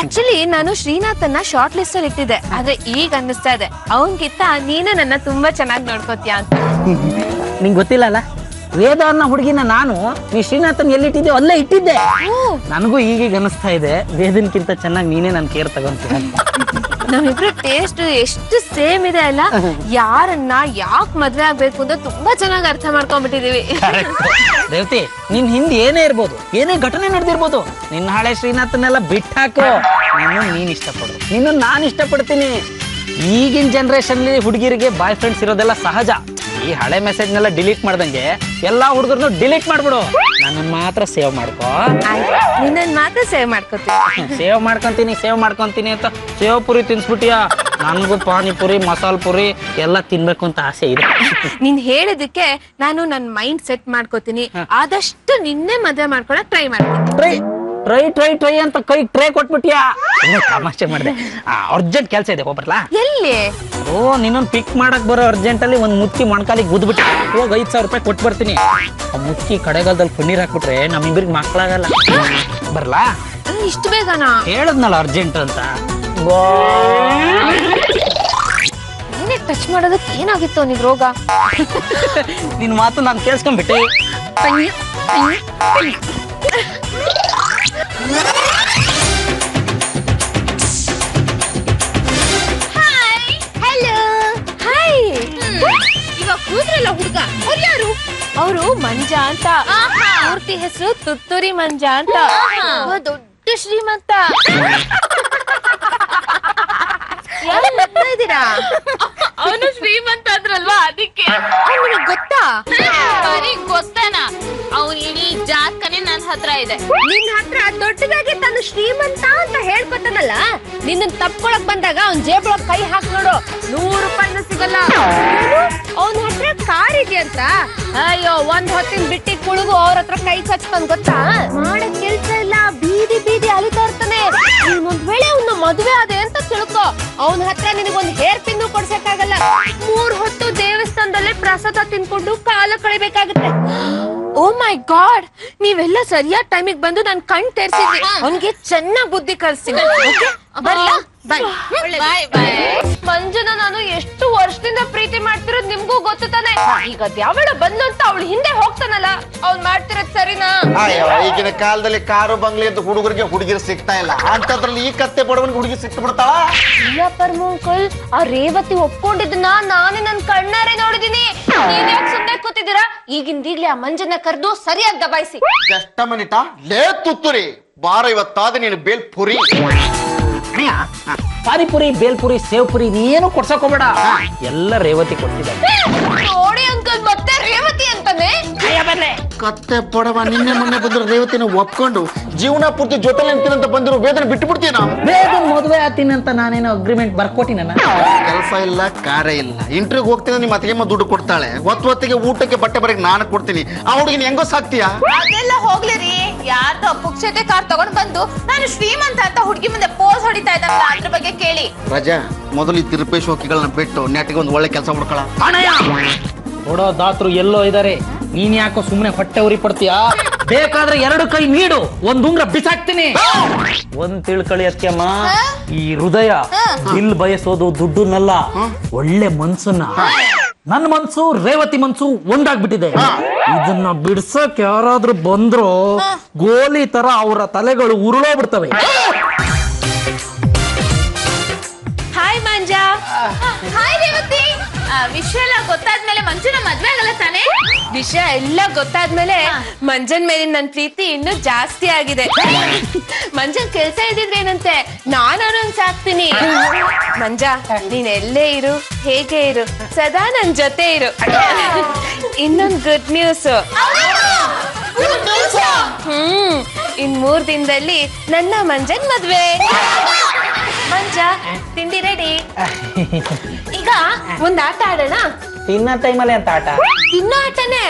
ಆಕ್ಚುಲಿ ನಾನು ಶ್ರೀನಾಥನ್ನ ಶಾರ್ಟ್ ಲಿಸ್ಟ್ ಅಲ್ಲಿ ಇಟ್ಟಿದ್ದೆ, ಆದ್ರೆ ಈಗ ಅನ್ನಿಸ್ತಾ ಇದೆ ಅವನ್ಗಿಂತ ನೀನೇ ನನ್ನ ತುಂಬಾ ಚೆನ್ನಾಗಿ ನೋಡ್ಕೋತೀಯ ಅಂತ. ನಿಂಗೆ ಗೊತ್ತಿಲ್ಲ ಅಲ್ಲ, ವೇದ ಅನ್ನೋ ಹುಡುಗಿನ ನಾನು ನೀ ಶ್ರೀನಾಥನ್ ಎಲ್ಲಿಟ್ಟಿದ್ದೆ ಅಲ್ಲೇ ಇಟ್ಟಿದ್ದೆ. ನನಗೂ ಈಗೀಗ ಅನಿಸ್ತಾ ಇದೆ ವೇದನ್ಕಿಂತ ಚೆನ್ನಾಗಿ ನೀನೇ ನನ್ ಕೇರ್ ತಗೊಂತೀಯ. ನಮ್ಮಿಬ್ರು ಟೇಸ್ಟ್ ಎಷ್ಟು ಸೇಮ್ ಇದೆ ಅಲ್ಲ. ಯಾರನ್ನ ಯಾಕೆ ಮದ್ವೆ ಆಗ್ಬೇಕು ಅಂತ ತುಂಬಾ ಚೆನ್ನಾಗಿ ಅರ್ಥ ಮಾಡ್ಕೊಂಡ್ಬಿಟ್ಟಿದೀವಿ. ರೇವತಿ, ನಿನ್ ಹಿಂದೆ ಏನೇ ಇರ್ಬೋದು, ಏನೇ ಘಟನೆ ನಡೆದಿರ್ಬೋದು, ನಿನ್ನ ಹಳೆ ಶ್ರೀನಾಥನ್ನೆಲ್ಲ ಬಿಟ್ಟಾಕು. ನೀನ್ ಇಷ್ಟಪಡು, ನಿನ್ನ ನಾನು ಇಷ್ಟಪಡ್ತೀನಿ. ಈಗಿನ ಜನರೇಷನ್ ಹುಡುಗಿರಿಗೆ ಬಾಯ್ ಫ್ರೆಂಡ್ಸ್ ಇರೋದೆಲ್ಲ ಸಹಜ. ಈ ಹಳೆ ಮೆಸೇಜ್ನೆಲ್ಲ ಡಿಲೀಟ್ ಮಾಡ್ದಂಗೆ ಎಲ್ಲಾ ಹುಡುಗರನ್ನು ಡಿಲೀಟ್ ಮಾಡ್ಬಿಡು. ನನ್ನನ್ನು ಮಾತ್ರ ಸೇವ್ ಮಾಡ್ಕೋ. ನಿನ್ನನ್ ಮಾತ್ರ ಸೇವ್ ಮಾಡ್ಕೋತೀನಿ. ಸೇವ್ ಮಾಡ್ಕೊಂತೀನಿ ಅಂತ ಸೇವ್ ಪುರಿ ತಿನ್ಸ್ಬಿಟ್ಟಿಯಾ? ನನ್ಗೂ ಪಾನಿಪುರಿ, ಮಸಾಲ ಪುರಿ ಎಲ್ಲ ತಿನ್ಬೇಕು ಅಂತ ಆಸೆ ಇದೆ. ನೀನ್ ಹೇಳಿದಕ್ಕೆ ನಾನು ನನ್ ಮೈಂಡ್ ಸೆಟ್ ಮಾಡ್ಕೋತೀನಿ. ಆದಷ್ಟು ನಿನ್ನೆ ಮದ್ವೆ ಮಾಡ್ಕೊಳಕ್ ಟ್ರೈ ಮಾಡ್ತೀನಿ. ಟ್ರೈ ಅಂತ ಕೈ ಟ್ರೇ ಕೊಟ್ಬಿಟ್ಟಿಯಾ? ತಮಾಷೆ ಮಾಡಿದೆ. ಅರ್ಜೆಂಟ್ ಕೆಲಸ ಇದೆ, ಹೋಗ್ಬರ್ಲಾ? ಎಲ್ಲಿ? ನಿನ್ನೊಂದು ಪಿಕ್ ಮಾಡಕ್ ಬರೋ ಅರ್ಜೆಂಟ್ ಅಲ್ಲಿ ಒಂದ್ ಮುಚ್ಚಿ ಮೊಣಕಾಲಿಗೆ ಗುದ್ಬಿಟ್ಟು ಹೋಗಿ 5,000 ರೂಪಾಯಿ ಕೊಟ್ಟು ಬರ್ತೀನಿ. ಆ ಮುಚ್ಚಿ ಕಡೆಗಾಲದಲ್ಲಿ ಪನ್ನೀರ್ ಹಾಕ್ಬಿಟ್ರೆ ನಮ್ಮಿಬ್ಬರಿಗೆ ಮಕ್ಕಳಾಗಲ್ಲ. ಬರ್ಲಾ? ಇಷ್ಟು ಬೇಗನಾ? ಹೇಳದ್ನಲ್ಲ ಅರ್ಜೆಂಟ್ ಅಂತ. ನೀನೇ ಟಚ್ ಮಾಡೋದಕ್ಕೆ ಏನಾಗಿತ್ತು ನಿನ್ ರೋಗ? ನಿನ್ ಮಾತು ನಾನು ಕೇಳಿಸ್ಕೊಂಡ್ಬಿಟ್ಟೆ. ಇವಾಗ ಕೂದ್ರಲ್ಲ ಹುಡುಗ, ಅವ್ರು ಯಾರು? ಅವರು ಮಂಜ ಅಂತ. ಪೂರ್ತಿ ಹೆಸರು ತುತ್ತೂರಿ ಮಂಜ ಅಂತ. ದೊಡ್ಡ ಶ್ರೀಮಂತ. ಇದ್ದೀರಾ? ಅವನು ಶ್ರೀಮಂತ ಅಂದ್ರಲ್ವಾ, ಅದಕ್ಕೆ. ನಿನಗೆ ಗೊತ್ತಾ? ಬರೀ ಗೊತ್ತೇನಾ? ಅವನ್ ಇಡೀ ಜಾತಕನೇ ನನ್ನ ಹತ್ರ ಇದೆ. ನಿನ್ನ ಹತ್ರ ದೊಡ್ಡದಾಗಿ ತಾನು ಶ್ರೀಮಂತ ಅಂತ ಹೇಳ್ಕೊತಾನಲ್ಲ, ನಿನ್ನ ತಪ್ಕೊಳಕ್ ಬಂದಾಗ ಅವ್ನ್ ಜೇಬೊಳಗ್ ಕೈ ಹಾಕ್ ನೋಡು, 100 ರೂಪಾಯಿನೂ ಸಿಗಲ್ಲ. ಅವನ ಹತ್ರ ಕಾರ್ ಇದೆಯಂತ. ಅಯ್ಯೋ, ಒಂದ್ ಹೊತ್ತಿನ ಬಿಟ್ಟಿ ಕುಳುಗು ಅವ್ರ ಹತ್ರ ಕೈ ಚಾಚ್ತಾನ ಗೊತ್ತಾ? ಮಾಡಕ್ ಕೆಲ್ಸ ಇಲ್ಲ, ಬೀದಿ ಬೀದಿ ಅಲಿತಾ ಇರ್ತಾನೆ. ಒಂದ್ ವೇಳೆ ಅವ್ನ ಮದುವೆ ಆದೆ ಅಂತ ತಿಳ್ಕೊ, ಅವನ ಹತ್ರ ನಿನಗೊಂದ್ ಹೇರ್ ಪಿನ್ನು ಕೊಡ್ಸಕ್ಕಾಗಲ್ಲ. 3 ಹೊತ್ತು ದೇವಸ್ಥಾನದಲ್ಲೇ ಪ್ರಸಾದ ತಿನ್ಕೊಂಡು ಕಾಲ ಕಳಿಬೇಕಾಗುತ್ತೆ. ಓ ಮೈ ಗಾಡ್, ನೀವೆಲ್ಲ ಸರಿಯಾದ ಟೈಮಿಗೆ ಬಂದು ನನ್ ಕಣ್ ತೆರ್ಸಿದ್ರಿ. ಅವನಿಗೆ ಚೆನ್ನಾಗ್ ಬುದ್ಧಿ ಕಲಿಸ್ತೀನಿ. ಮಂಜುನ ನಾನು ಎಷ್ಟು ವರ್ಷದಿಂದ ಪ್ರೀತಿ ಮಾಡ್ತಿರೋದು ನಿಮ್ಗೂ ಗೊತ್ತು ತಾನೆ. ಈಗ ಯಾವಳ ಬಂದ್ಲು ಅಂತ ಅವಳು ಹಿಂದೆ ಹೋಗ್ತಾನಲ್ಲ, ಅವ್ನ್ ಮಾಡ್ತಿರೋದ್ ಸರಿನಾ? ಈಗಿನ ಕಾಲದಲ್ಲಿ ಕಾರು ಬಂಗ್ಲೆ ಅಂತ ಹುಡುಗರಿಗೆ ಹುಡುಗಿರು ಸಿಗ್ತಾ ಇಲ್ಲ. ಅಂತದ್ರಲ್ಲಿ ಈ ಕತ್ತೆ ಬಡವನಿಗೆ ಹುಡುಗಿ ಸಿಕ್ತು ಬಿಡ್ತಾಳ. ಇಲ್ಲ ಪರಮಂಕಲ್, ಆ ರೇವತಿ ಒಪ್ಕೊಂಡಿದ್ದನ್ನ ನಾನೇ ನನ್ ಕಣ್ಣಾರೆ ನೋಡಿದೀನಿ. ನೀವ್ಯಾಕೆ ಸುಮ್ನೆ ಕೂತಿದ್ದೀರಾ? ಈಗಿಂದೀಗ್ಲೇ ಆ ಮಂಜನ್ನ ಕರೆದು ಸರಿಯಾಗಿ ದಬಾಯಿಸಿ. ಜಷ್ಟ ಮಿನಿಟ ಲೇ ತುತ್ತೂರಿ, ಬಾರ ಇವತ್ತಾದ ನೀನು ಬೇಲ್ ಪುರಿ. ಪಾನಿಪುರಿ, ಬೇಲ್ಪುರಿ, ಸೇವ್ ಪುರಿ ನೀನು ಕೊಡ್ಸಕ್ ಹೋಗ್ಬೇಡ, ಎಲ್ಲ ರೇವತಿ ಕೊಡ್ತಿದ್ದಾರೆ. ನೋಡಿ ಅಂಕಲ್, ಮತ್ತೆ ರೇವತಿ ಅಂತಾನೆ. ಕತ್ತೆ ಬಡವ ನಿನ್ನೆ ಮೊನ್ನೆ ಬಂದ್ರು ರೇವತಿನ ಒಪ್ಕೊಂಡು ಜೀವನ ಪೂರ್ತಿ ಜೊತೆಲಿ ಅಂತ ಬಂದಿರೋ ವೇದನೆ ಬಿಟ್ಟು ಬಿಡ್ತೀನ. ವೇದನ್ ಮದುವೆ ಆಗ್ತೀನಿ ಅಂತ ನಾನೇನೋ ಅಗ್ರಿಮೆಂಟ್ ಬರ್ಕೊಟ್ಟಿನ. ಕೆಲಸ ಇಲ್ಲ, ಕಾರ್ಯ ಇಲ್ಲ. ಇಂಟರ್ವ್ಯೂಗೆ ಹೋಗ್ತೀನಿ, ನಿಮ್ಮ ಅತ್ತಿಗೆಮ್ಮ ದುಡ್ಡು ಕೊಡ್ತಾಳೆ. ಹೊತ್ತಿಗೆ ಊಟಕ್ಕೆ ಬಟ್ಟೆ ಬರಕ್ಕೆ ನಾನು ಕೊಡ್ತೀನಿ. ಆ ಹುಡುಗಿನ ಹೆಂಗೋ ಸಾಕ್ತೀಯಾ? ಅದೆಲ್ಲ ಹೋಗ್ಲಿ ರೀ, ಯಾರ್ದೋ ಪುಕ್ಷತೆ ಕಾರ್ ತಗೊಂಡ್ ಬಂದು ನಾನು ಶ್ರೀಮಂತ ಅಂತ ಹುಡುಗಿ ಮುಂದೆ ಪೋಸ್ ಹೊಡಿತಾ ಇದ್ದಾನಲ್ಲ, ಅದ್ರ ಬಗ್ಗೆ ಕೇಳಿ. ರಜಾ, ಮೊದಲು ಈ ತಿರುಪೇಶ್ ಹೋಗಿಗಳನ್ನ ಬಿಟ್ಟು ನೆಟ್ಟಿಗೆ ಒಂದು ಒಳ್ಳೆ ಕೆಲಸ ಹುಡ್ಕೊಳ. ಕೊಡೋ ದಾತರು ಎಲ್ಲೋ ಇದಾರೆ, ನೀನ್ ಯಾಕೋ ಸುಮ್ನೆ ಹೊಟ್ಟೆ ಉರಿ ಪಡ್ತೀಯಾ? ಬೇಕಾದ್ರೆ 2 ಕೈ ನೀಡು, 1 ಉಂಗ್ರ ಬಿಸಾಕ್ತೀನಿ. ಒಂದ್ ತಿಳ್ಕಳಿ ಅತ್ಯಮ್ಮ, ಈ ಹೃದಯ ದಿಲ್ ಬಯಸೋದು ದುಡ್ಡನ್ನಲ್ಲ, ಒಳ್ಳೆ ಮನ್ಸನ್ನ. ನನ್ನ ಮನ್ಸು ರೇವತಿ ಮನ್ಸು ಒಂದಾಗ್ಬಿಟ್ಟಿದೆ. ಇದನ್ನ ಬಿಡ್ಸಕ್ ಯಾರಾದ್ರೂ ಬಂದ್ರು ಗೋಲಿ ತರ ಅವರ ತಲೆಗಳು ಉರುಳೋಗ್ಬಿಡ್ತವೆ. ಹಾಯ್ ಮಂಜಾ. ಹಾಯ್ ರೇವತಿ. ವಿಷಯ ಎಲ್ಲ ಗೊತ್ತಾದ್ಮೇಲೆ ಮಂಜುನ ಮದ್ವೆ ಆಗಲ್ಲ ತಾನೇ? ವಿಷಯ ಎಲ್ಲ ಗೊತ್ತಾದ್ಮೇಲೆ ಮಂಜನ್ ಮೇಲಿನ ನನ್ ಪ್ರೀತಿ ಇನ್ನೂ ಜಾಸ್ತಿ ಆಗಿದೆ. ಮಂಜನ್ ಕೆಲ್ಸ ಇದ್ದಿದ್ರೆ ಏನಂತೆ, ನಾನು ಅವನನ್ನ ಸಾಕ್ತೀನಿ. ಮಂಜ, ನೀನ್ ಎಲ್ಲೇ ಇರು, ಹೇಗೆ ಇರು, ಸದಾ ನನ್ ಜೊತೆ ಇರು. ಇನ್ನೊಂದ್ ಗುಡ್ ನ್ಯೂಸ್. ಇನ್ 3 ದಿನದಲ್ಲಿ ನನ್ನ ಮಂಜನ್ ಮದ್ವೆ. ಮಂಜ, ತಿಂಡಿ ರೆಡಿ. ಈಗ ಒಂದ್ ಆಟ ಆಡೋಣ. ತಿನ್ನ ಟೈಮಲ್ಲಿ ಅಂತ ಆಟ? ತಿನ್ನೋ ಆಟನೇ.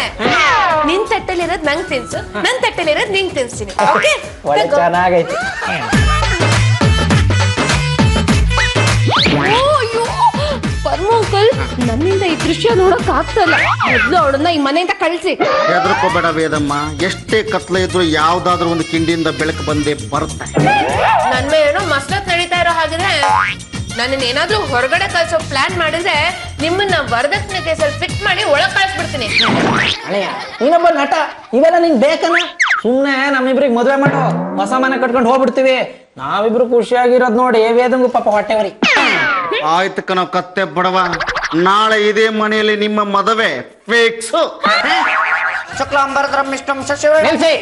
ನಿನ್ ತಟ್ಟೆಲಿರೋದ್ ನಂಗ್ ತಿನ್ಸು, ನನ್ ತಟ್ಟೆಲಿರೋದ್ ನಿಂಗ್ ತಿನ್ಸ್ತೀನಿ. ಓಕೆ? ಒಳ್ಳೆ ಚೆನ್ನಾಗೈತಿ. ಪರ್ಮ ಅಂಕಲ್, ನನ್ನಿಂದ ಈ ದೃಶ್ಯ ನೋಡಕ್ ಆಗ್ತಲ್ಲ. ಮೊದ್ಲು ಅವಳನ್ನ ಈ ಮನೆಯಿಂದ ಕಳ್ಸಿ. ಹೆದರ್ಕೋಬೇಡ ವೇದಮ್ಮ, ಎಷ್ಟೇ ಕತ್ಲೆ ಇದ್ರು ಯಾವ್ದಾದ್ರು ಒಂದು ಕಿಂಡಿಯಿಂದ ಬೆಳಕು ಬಂದೇ ಬರುತ್ತೆ. ನನ್ ಏನೋ ಮಸ್ಲತ್ ನಡೀತಾ ಇರೋ ಹಾಗಿದ್ರೆ ನನ್ನ ಏನಾದ್ರೂ ಹೊರಗಡೆ ಕಳ್ಸೋ ಪ್ಲಾನ್ ಮಾಡಿದ್ರೆ ನಿಮ್ಮನ್ನ ವರದಕ್ಷಿಣೆ ಕೇಸಲ್ಲಿ ಫಿಟ್ ಮಾಡಿ ಒಳಗ್ ಕಳ್ಸ್ಬಿಡ್ತೀನಿ. ಅಳೆಯ, ನೀನೊಬ್ಬ ನಟ, ಇವೆಲ್ಲ ನಿಂಗ್ ಬೇಕನ? ಸುಮ್ನೆ ನಮ್ಮಿಬ್ರಿಗೆ ಮದ್ವೆ ಮಾಡೋ, ಹೊಸ ಮನೆ ಕಟ್ಕೊಂಡು ಹೋಗ್ಬಿಡ್ತೀವಿ. ನಾವಿಬ್ರು ಖುಷಿಯಾಗಿರೋದ್ ನೋಡಿ ವೇದಂಗು ಪಾಪ ಹೊಟ್ಟೆವರಿ. ಆಯ್ತು ಕಣೋ ಕತ್ತೆ ಬಡವ, ನಾಳೆ ಇದೇ ಮನೆಯಲ್ಲಿ ನಿಮ್ಮ ಮದುವೆ ಫಿಕ್ಸ್. ಶುಕ್ಲಾಂಬರದ್ರಂ ಇಷ್ಟಂ ಶಶಿವರ್ಣಂ. ನಿಲ್ಸಿ.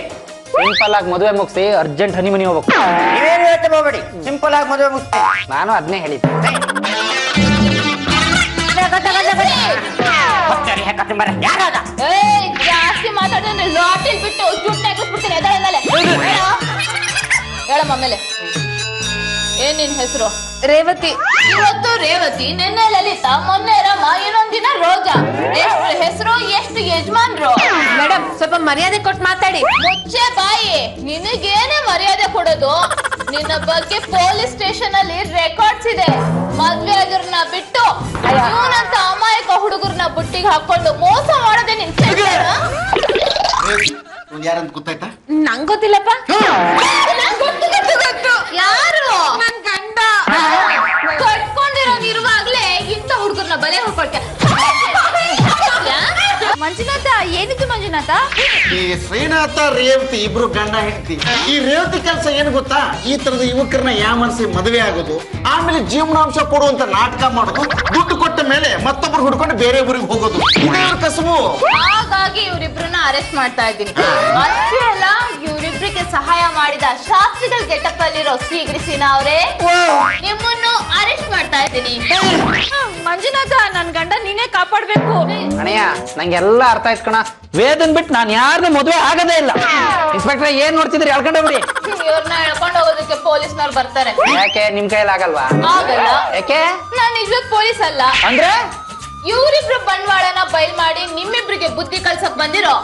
ಸಿಂಪಲ್ ಆಗಿ ಮದುವೆ ಮುಗಿಸಿ ಅರ್ಜೆಂಟ್ ಹನಿಮನಿ ಹೋಗ್ಬೇಕು. ನೀವೇನು ಯೋಚನೆ ಮಾಡಬೇಡಿ, ಸಿಂಪಲ್ ಆಗಿ ಮದುವೆ ಮುಗಿಸ್ತೀನಿ. ನಾನು ಅದನ್ನೇ ಹೇಳಿದ್ದೆ. ಯಾರಾದ? ಜಾಸ್ತಿ ಮಾತಾಡಿದ್ರೆ ಲಾಟಿಲ್ ಬಿಟ್ಟು ಜುಟ್ಟು ಹಾಕಿಸ್ಬಿಡ್ತೀನಿ. ಎದಳ ಮೇಲೆ ಹೇಳಮ್ಮ. ಆಮೇಲೆ ಏನ್ ನಿನ್ ಹೆಸರು? ರೇವತಿ. ಇವತ್ತು ರೇವತಿ, ನಿನ್ನೆ ಲಲಿತಾ, ಮೊನ್ನೆ ರಮ, ಇನ್ನೊಂದಿನ ರೋಜಾ. ಎಷ್ಟು ಹೆಸರು, ಎಷ್ಟು ಯಜಮಾನ್ರು? ಮೇಡಮ್, ಸ್ವಲ್ಪ ಮರ್ಯಾದೆ ಕೊಟ್ಟು ಮಾತಾಡಿ. ಮುಚ್ಚೆ ಬಾಯಿ, ನಿನಗೇನೆ ಮರ್ಯಾದೆ ಕೊಡೋದು? ನಿನ್ನ ಬಗ್ಗೆ ಪೊಲೀಸ್ ಸ್ಟೇಷನ್ ಅಲ್ಲಿ ರೆಕಾರ್ಡ್ಸ್ ಇದೆ. ಮದ್ವೆ ಆಗಿರ್ನ ಬಿಟ್ಟು ಇವನಂತ ಅಮಾಯಕ ಹುಡುಗರ್ನ ಬುಟ್ಟಿಗೆ ಹಾಕೊಂಡು ಮೋಸ ಮಾಡೋದೇ ನಿನ್ ಕೆಲಸ. ಯಾರಂತ ಗೊತ್ತಾಯ್ತಾ? ನಂಗ್ ಗೊತ್ತಿಲ್ಲಪ್ಪ. ಯಾರು? ನನ್ ಗಂಡ. ಕಟ್ಕೊಂಡಿರೋನ್ ಇರುವಾಗ್ಲೇ ಇಂಥ ಹುಡುಗರ್ನ ಬಲೆ ಹೋಗ್ಕೊಳ್ಕೆ. ಮಂಜುನಾಥ, ಏನಿತ್ತು ಮಂಜುನಾಥ? ಈ ಶ್ರೀನಾಥ ರೇವತಿ ಇಬ್ರು ಗಂಡ ಹೆಂಡತಿ. ಈ ರೇವತಿ ಕೆಲಸ ಏನು ಗೊತ್ತಾ? ಈ ತರದ ಯುವಕರನ್ನ ಯಾಮರ್ಸಿ ಮದುವೆ ಆಗೋದು, ಆಮೇಲೆ ಜೀವನಾಂಶ ಕೊಡುವಂತ ನಾಟಕ ಮಾಡೋದು, ದುಡ್ಡು ಕೊಟ್ಟ ಮೇಲೆ ಮತ್ತೊಬ್ರು ಹುಡ್ಕೊಂಡು ಬೇರೆ ಊರಿಗೆ ಹೋಗೋದು, ಇದೇ ಅವ್ರ ಕಸುಬು. ಹಾಗಾಗಿ ಇವ್ರಿಬ್ರನ್ನ ಅರೆಸ್ಟ್ ಮಾಡ್ತಾ ಇದ್ದೀನಿ. ಅಷ್ಟೇ ಅಲ್ಲ, ಇವ್ರಿಬ್ರಿಗೆ ಸಹಾಯ ಮಾಡಿದ ಶಾಸ್ತ್ರಿಗಳ ಗೆಟಪ್ ಅಲ್ಲಿರೋ ಶ್ರೀಗ್ರಿಸಿನ ಅವರೇ, ನಿಮ್ಮನ್ನು ಅರೆಸ್ಟ್ ಮಾಡ್ತಾ ಇದ್ದೀನಿ. ಮಂಜುನಾಥ, ನನ್ ಗಂಡ ನೀನೇ ಕಾಪಾಡ್ಬೇಕು. ಅಣಯ್ಯ, ನಂಗೆಲ್ಲ ಅರ್ಥ ಆಯ್ತು ಕಣ. ವೇದನ್ ಬಿಟ್ಟು ನಾನು ಯಾರನ್ನೂ ಮದುವೆ ಆಗದೇ ಇಲ್ಲ. ಇನ್ಸ್ಪೆಕ್ಟರ್, ಏನ್ ನೋಡ್ತಿದ್ರಿ? ಹೇಳ್ಕೊಂಡೆ ಬಿಡಿ. ಇವ್ರನ್ನ ಎಳ್ಕೊಂಡು ಹೋಗೋದಕ್ಕೆ ಪೊಲೀಸ್ನವ್ರು ಬರ್ತಾರೆ. ಯಾಕೆ, ನಿಮ್ ಕೈಯಲ್ಲಿ ಆಗಲ್ವಾ? ಆಗಲ್ಲ. ಯಾಕೆ? ನಾನ್ ನಿಜವಾದ ಪೊಲೀಸ್ ಅಲ್ಲ. ಅಂದ್ರೆ ಇವ್ರಿಬ್ರು ಬಂಡವಾಳನ ಬಯಲ್ ಮಾಡಿ ನಿಮ್ಮಿಬ್ರಿಗೆ ಬುದ್ಧಿ ಕಲ್ಸಕ್ ಬಂದಿರೋ